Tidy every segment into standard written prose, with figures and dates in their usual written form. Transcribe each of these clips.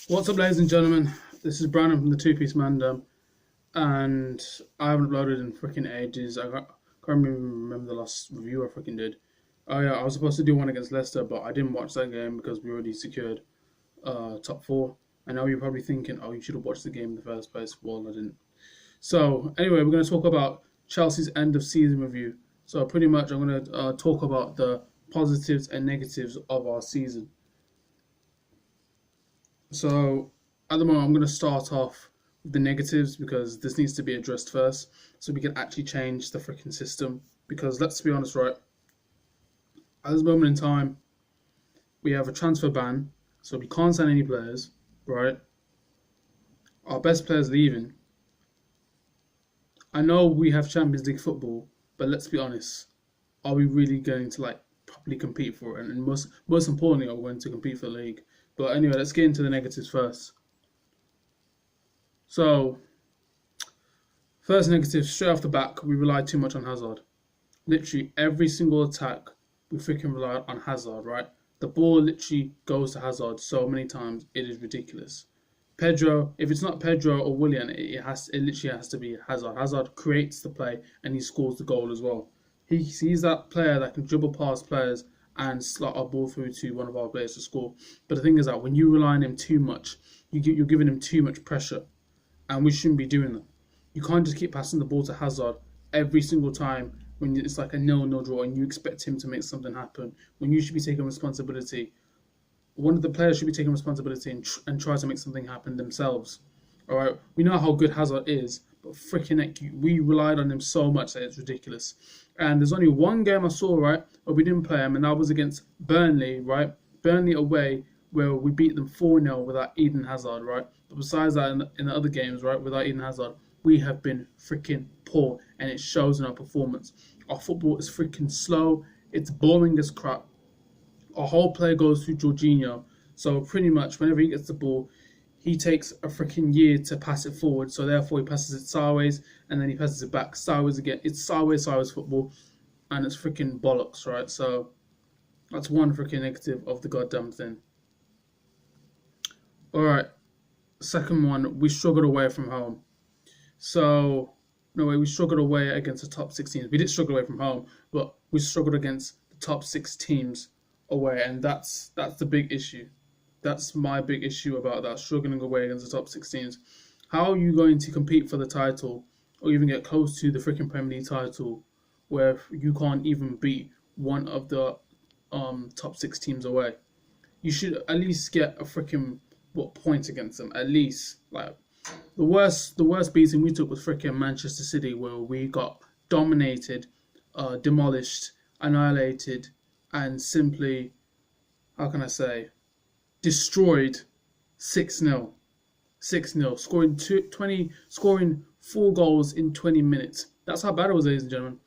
What's up, ladies and gentlemen? This is Brandon from the Two Piece Mandem, and I haven't uploaded in freaking ages. Can't even remember the last review I freaking did. Oh yeah, I was supposed to do one against Leicester, but I didn't watch that game because we already secured top four. I know you're probably thinking, oh, you should have watched the game in the first place. Well, I didn't. So anyway, we're going to talk about Chelsea's end of season review. So pretty much, I'm going to talk about the positives and negatives of our season. So at the moment, I'm going to start off with the negatives because this needs to be addressed first so we can actually change the freaking system. Because let's be honest, right? At this moment in time, we have a transfer ban, so we can't sign any players, right? Our best players leaving. I know we have Champions League football, but let's be honest, are we really going to properly compete for it? And most importantly, are we going to compete for the league? But anyway, let's get into the negatives first. So, first negative, straight off the back, we relied too much on Hazard. Literally every single attack, we freaking relied on Hazard, right? The ball literally goes to Hazard so many times, it is ridiculous. Pedro, if it's not Pedro or Willian, it literally has to be Hazard. Hazard creates the play and he scores the goal as well. He's that player that can dribble past players and slot a ball through to one of our players to score. But the thing is that when you rely on him too much, you're giving him too much pressure, and we shouldn't be doing that. You can't just keep passing the ball to Hazard every single time when it's like a 0-0 draw and you expect him to make something happen when you should be taking responsibility. One of the players should be taking responsibility and try to make something happen themselves. All right, we know how good Hazard is, but freaking heck, we relied on him so much that it's ridiculous. And there's only one game I saw, right, where we didn't play him, and that was against Burnley, right? Burnley away, where we beat them 4-0 without Eden Hazard, right? But besides that, in the other games, right, without Eden Hazard, we have been freaking poor, and it shows in our performance. Our football is freaking slow. It's boring as crap. Our whole play goes through Jorginho. So pretty much whenever he gets the ball, he takes a freaking year to pass it forward. So therefore he passes it sideways and then he passes it back sideways again. It's sideways football and it's freaking bollocks, right? So that's one freaking negative of the goddamn thing. Alright, second one, we struggled away from home. So, no way, we struggled away against the top 6 teams. We did struggle away from home, but we struggled against the top 6 teams away, and that's the big issue. That's my big issue about that, struggling away against the top 6 teams. How are you going to compete for the title or even get close to the freaking Premier League title where you can't even beat one of the top 6 teams away? You should at least get a freaking points against them, at least. Like the worst beating we took was freaking Manchester City, where we got dominated, demolished, annihilated, and simply, how can I say, destroyed 6-0. 6-0, scoring 4 goals in 20 minutes. That's how bad it was, ladies and gentlemen.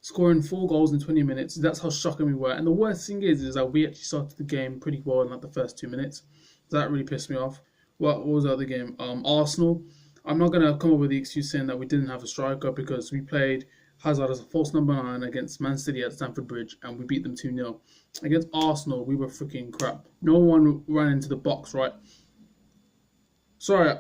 Scoring 4 goals in 20 minutes. That's how shocking we were. And the worst thing is that we actually started the game pretty well in like the first 2 minutes. That really pissed me off. What was the other game? Arsenal. I'm not going to come up with the excuse saying that we didn't have a striker because we played Hazard as a false number 9 against Man City at Stamford Bridge and we beat them 2-0. Against Arsenal, we were freaking crap. No one ran into the box, right? Sorry,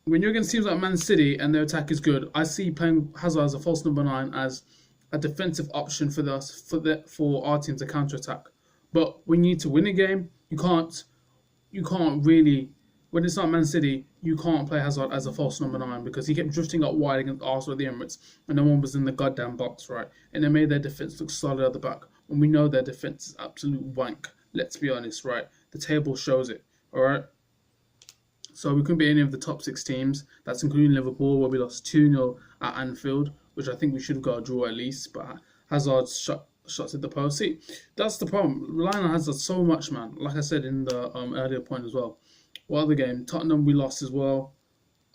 when you're against teams like Man City and their attack is good, I see playing Hazard as a false number 9 as a defensive option for our team to counter attack. But when you need to win a game, you can't really. When it's not Man City, you can't play Hazard as a false number 9 because he kept drifting out wide against Arsenal at the Emirates and no one was in the goddamn box, right? And it made their defence look solid at the back when we know their defence is absolute wank. Let's be honest, right? The table shows it, alright? So we couldn't be any of the top 6 teams. That's including Liverpool, where we lost 2-0 at Anfield, which I think we should have got a draw at least, but Hazard shots at the post. See, that's the problem. Relying on Hazard so much, man. Like I said in the earlier point as well. What other game? Tottenham, we lost as well.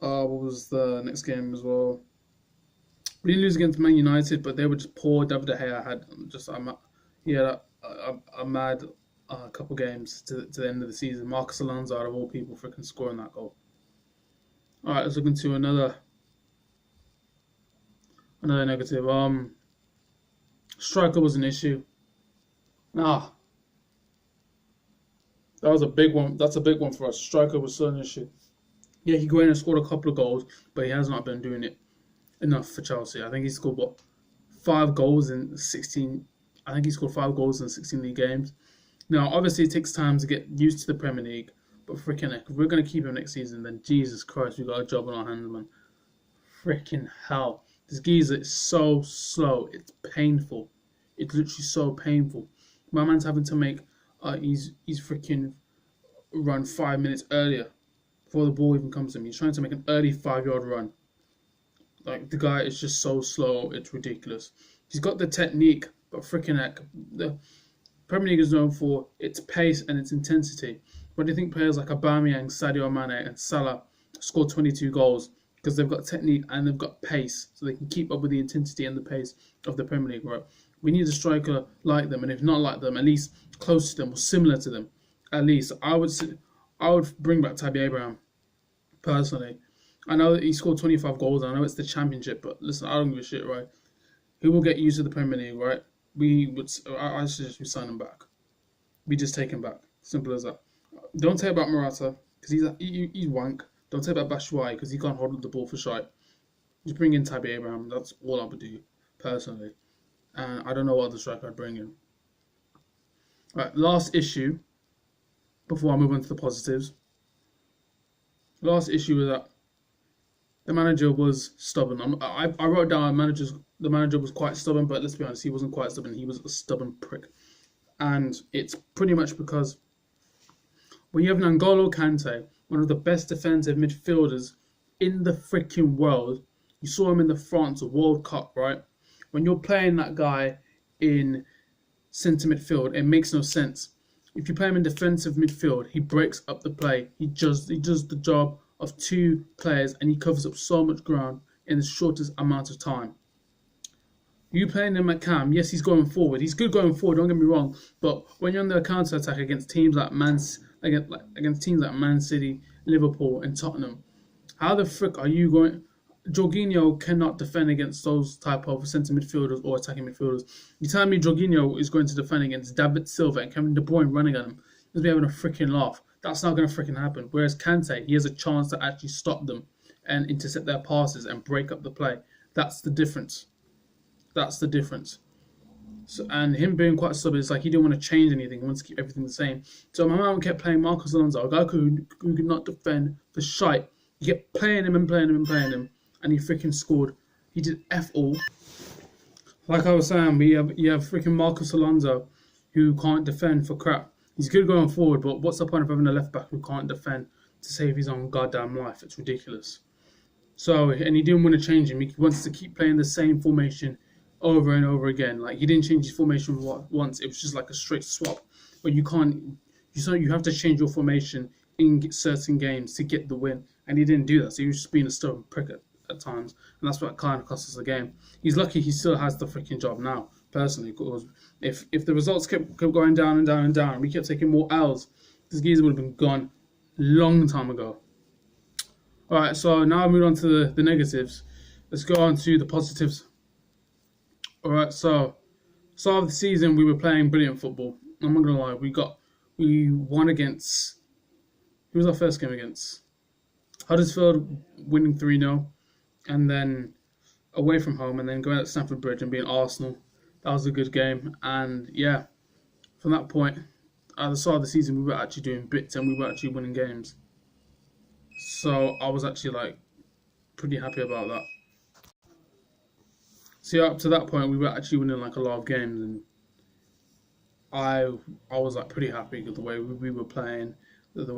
What was the next game as well? We didn't lose against Man United, but they were just poor. David De Gea had just a mad couple games to the end of the season. Marcus Alonso, out of all people, freaking scoring that goal. All right, let's look into another negative. Striker was an issue. That was a big one. That's a big one for us. Striker was still an issue. Yeah, he went and scored a couple of goals, but he has not been doing it enough for Chelsea. I think he scored what 5 goals in 16. I think he scored 5 goals in 16 league games. Now, obviously, it takes time to get used to the Premier League, but freaking heck, if we're gonna keep him next season, then Jesus Christ, we got a job on our hands, man. Freaking hell, this geezer is so slow. It's painful. It's literally so painful. My man's having to make he's freaking run 5 minutes earlier before the ball even comes to him. He's trying to make an early 5 yard run. Like the guy is just so slow, it's ridiculous. He's got the technique, but freaking heck, the Premier League is known for its pace and its intensity. Why do you think players like Aubameyang, Sadio Mane, and Salah score 22 goals? Because they've got technique and they've got pace, so they can keep up with the intensity and the pace of the Premier League. Right? We need a striker like them, and if not like them, at least close to them or similar to them. At least I would bring back Tabby Abraham personally. I know that he scored 25 goals. I know it's the Championship, but listen, I don't give a shit, right? He will get used to the Premier League, right? I suggest we sign him back. We just take him back. Simple as that. Don't say about Morata because he's wank. Don't say about Batshuayi because he can't hold the ball for shite. Just bring in Tabby Abraham. That's all I would do personally. And I don't know what other striker I'd bring in. Right, last issue before I move on to the positives. Last issue was that the manager was stubborn. I wrote down the manager was quite stubborn, but let's be honest, he wasn't quite stubborn. He was a stubborn prick, and it's pretty much because when you have N'Golo Kante, one of the best defensive midfielders in the freaking world, you saw him in the France World Cup, right? When you're playing that guy in centre midfield, it makes no sense. If you play him in defensive midfield, he breaks up the play. He does the job of 2 players and he covers up so much ground in the shortest amount of time. You playing him at Cam, yes, he's going forward. He's good going forward, don't get me wrong. But when you're on the counter attack against teams like against teams like Man City, Liverpool, and Tottenham, how the frick are you going? Jorginho cannot defend against those type of centre midfielders or attacking midfielders. You tell me Jorginho is going to defend against David Silva and Kevin De Bruyne running at him? He's be having a freaking laugh. That's not going to freaking happen. Whereas Kante, he has a chance to actually stop them and intercept their passes and break up the play. That's the difference. That's the difference. So, and him being quite stubborn, it's like he didn't want to change anything. He wants to keep everything the same. So my man kept playing Marcos Alonso, a guy who could not defend for shite. You kept playing him, and he freaking scored. He did F all. Like I was saying, you have freaking Marcos Alonso who can't defend for crap. He's good going forward, but what's the point of having a left back who can't defend to save his own goddamn life? It's ridiculous. So, and he didn't want to change him. He wants to keep playing the same formation over and over again. Like, he didn't change his formation once. It was just like a straight swap. But you have to change your formation in certain games to get the win. And he didn't do that. So he was just being a stubborn prick at times. And that's what kind of cost us the game. He's lucky he still has the freaking job now, personally. Because if the results kept going down and down and down, we kept taking more L's, this geezer would have been gone long time ago. Alright, so now moving on to the negatives. Let's go on to the positives. Alright, so start of the season we were playing brilliant football. I'm not gonna lie, we won against, who was our first game against? Huddersfield, winning 3-0, and then away from home, and then going at Stamford Bridge and beating Arsenal. That was a good game, and yeah, from that point, at the start of the season, we were actually doing bits and we were actually winning games. So I was actually pretty happy about that. So up to that point, we were actually winning a lot of games, and I was pretty happy with the way we were playing, the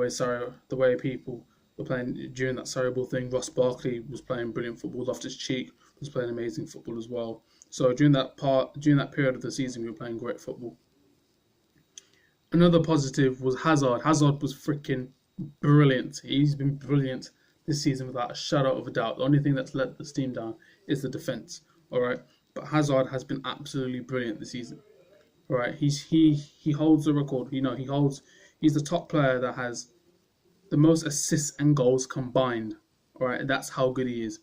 way people were playing during that Surrey Ball thing. Ross Barkley was playing brilliant football. Loftus-Cheek was playing amazing football as well. So during that period of the season, we were playing great football. Another positive was Hazard. Hazard was freaking brilliant. He's been brilliant this season without a shadow of a doubt. The only thing that's let the steam down is the defense. All right, but Hazard has been absolutely brilliant this season. All right, he holds the record. He's the top player that has the most assists and goals combined. All right, and that's how good he is,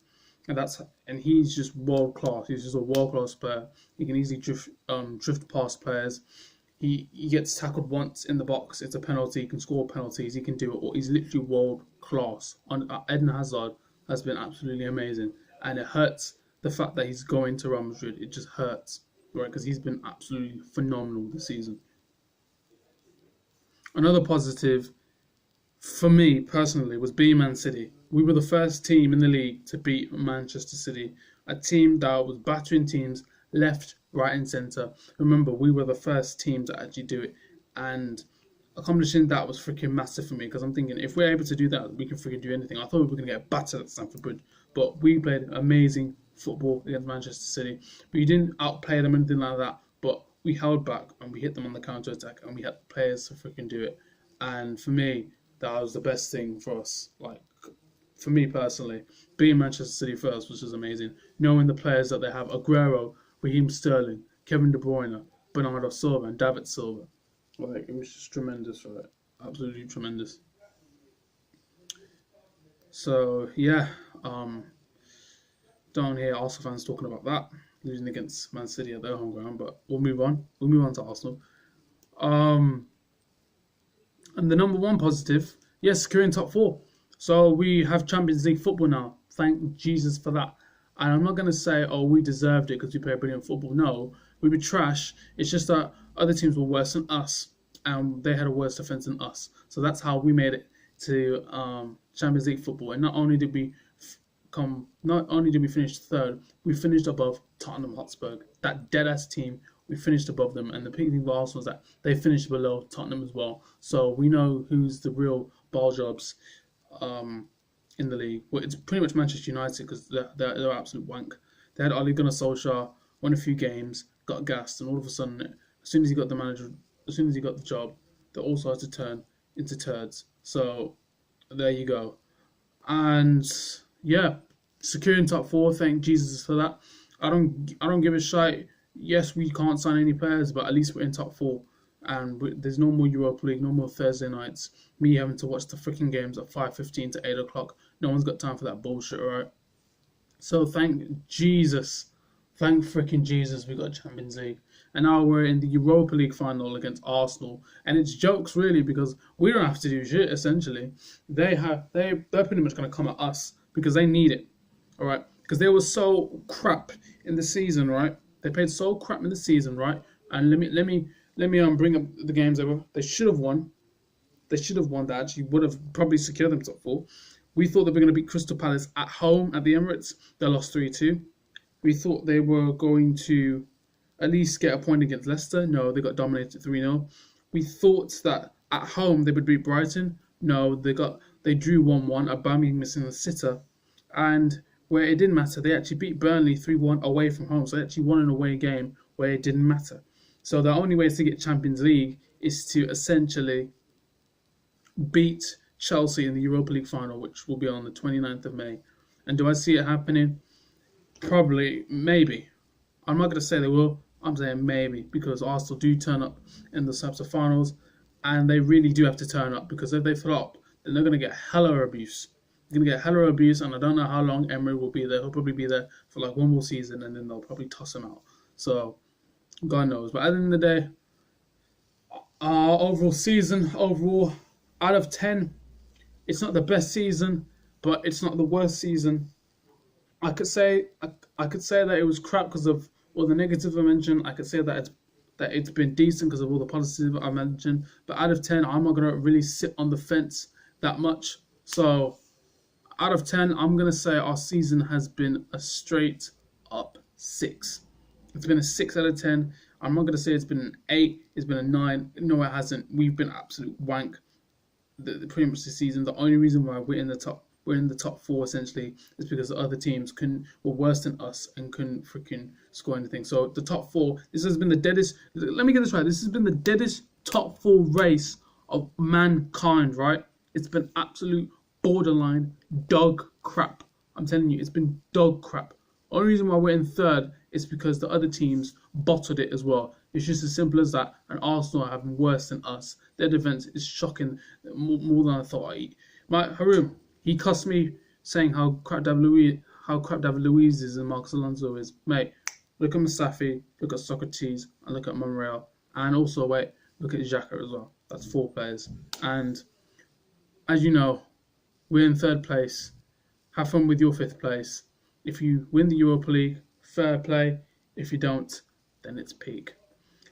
and he's just world class. He's just a world class player. He can easily drift past players. He gets tackled once in the box, it's a penalty. He can score penalties. He can do it all. He's literally world class. On Eden Hazard has been absolutely amazing, and it hurts the fact that he's going to Real Madrid. It just hurts, right? Because he's been absolutely phenomenal this season. Another positive for me personally was beating Man City. We were the first team in the league to beat Manchester City, a team that was battering teams left, right, and centre. Remember, we were the first team to actually do it, and accomplishing that was freaking massive for me, because I'm thinking if we're able to do that, we can freaking do anything. I thought we were going to get battered at Stamford Bridge, but we played amazing football against Manchester City. We didn't outplay them or anything like that, but we held back and we hit them on the counter attack, and we had players to freaking do it. And for me, that was the best thing for us. Like, for me personally, being Manchester City first was just amazing. Knowing the players that they have: Aguero, Raheem Sterling, Kevin De Bruyne, Bernardo Silva, and David Silva. Like, it was just tremendous, right? Absolutely tremendous. So yeah, don't hear Arsenal fans talking about that, losing against Man City at their home ground. But we'll move on. We'll move on to Arsenal. And the number one positive, yes, securing top four. So we have Champions League football now. Thank Jesus for that. And I'm not going to say, oh, we deserved it because we play brilliant football. No, we were trash. It's just that other teams were worse than us, and they had a worse defence than us. So that's how we made it to Champions League football. And not only did we finish third, we finished above Tottenham Hotspur, that dead-ass team. We finished above them, and the big thing for Arsenal was that they finished below Tottenham as well. So we know who's the real ball jobs in the league. Well, it's pretty much Manchester United, because they're absolute wank. They had Ole Gunnar Solskjaer, won a few games, got gassed, and all of a sudden, as soon as he got the job, they all started to turn into turds. So there you go. And yeah, securing top four, thank Jesus for that. I don't give a shite. Yes, we can't sign any players, but at least we're in top four. And there's no more Europa League, no more Thursday nights. Me having to watch the freaking games at 5:15 to 8 o'clock. No one's got time for that bullshit, right? So thank Jesus. Thank freaking Jesus we got Champions League. And now we're in the Europa League final against Arsenal. And it's jokes, really, because we don't have to do shit, essentially. They're pretty much going to come at us because they need it, all right? Because they were so crap in the season, right? They played so crap in the season, right? And let me bring up the games they should have won. They should have won. That actually would have probably secured them top four. We thought they were going to beat Crystal Palace at home at the Emirates. They lost 3-2. We thought they were going to at least get a point against Leicester. No, they got dominated 3-0. We thought that at home they would beat Brighton. No, they drew 1-1. Aubameyang missing the sitter, and where it didn't matter, they actually beat Burnley 3-1 away from home. So they actually won an away game where it didn't matter. So the only way to get Champions League is to essentially beat Chelsea in the Europa League final, which will be on the 29th of May. And do I see it happening? Probably, maybe. I'm not going to say they will. I'm saying maybe, because Arsenal do turn up in the types of finals, and they really do have to turn up, because if they flop, then they're going to get hella abuse. They're going to get hella abuse, and I don't know how long Emery will be there. He'll probably be there for like one more season, and then they'll probably toss him out. So, God knows. But at the end of the day, our overall season, out of 10, it's not the best season, but it's not the worst season. I could say that it was crap because of all the negatives I mentioned. I could say that it's been decent because of all the positives I mentioned. But out of 10, I'm not gonna really sit on the fence that much. So out of 10, I'm gonna say our season has been a straight up 6. It's been a 6 out of 10. I'm not gonna say it's been an 8. It's been a 9. No, it hasn't. We've been absolute wank. Pretty much this season. The only reason why we're in the top 4 essentially is because the other teams were worse than us and couldn't freaking score anything. So the top 4, this has been the deadest. Let me get this right. This has been the deadest top 4 race of mankind, right? It's been absolute borderline dog crap. I'm telling you, it's been dog crap. Only reason why we're in 3rd is because the other teams bottled it as well. It's just as simple as that. And Arsenal have been worse than us. Their defense is shocking, more than I thought. Haroon, he cussed me saying how crap David Luiz is and Marcos Alonso is. Mate, look at Mustafi, look at Socrates, and look at Monreal. And also, wait, look at Xhaka as well. That's 4 players. And as you know, we're in 3rd place. Have fun with your 5th place. If you win the Europa League, fair play. If you don't, then it's peak.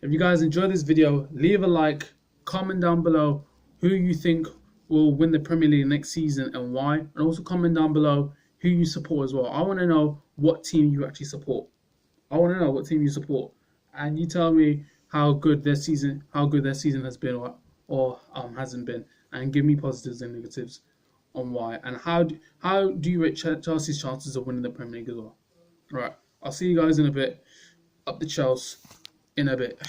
If you guys enjoyed this video, leave a like, comment down below who you think will win the Premier League next season and why. And also comment down below who you support as well. I want to know what team you actually support. I want to know what team you support. And you tell me how good their season has been or hasn't been. And give me positives and negatives on why. And how do you rate Chelsea's chances of winning the Premier League as well? Right. I'll see you guys in a bit. Up the Chelsea in a bit.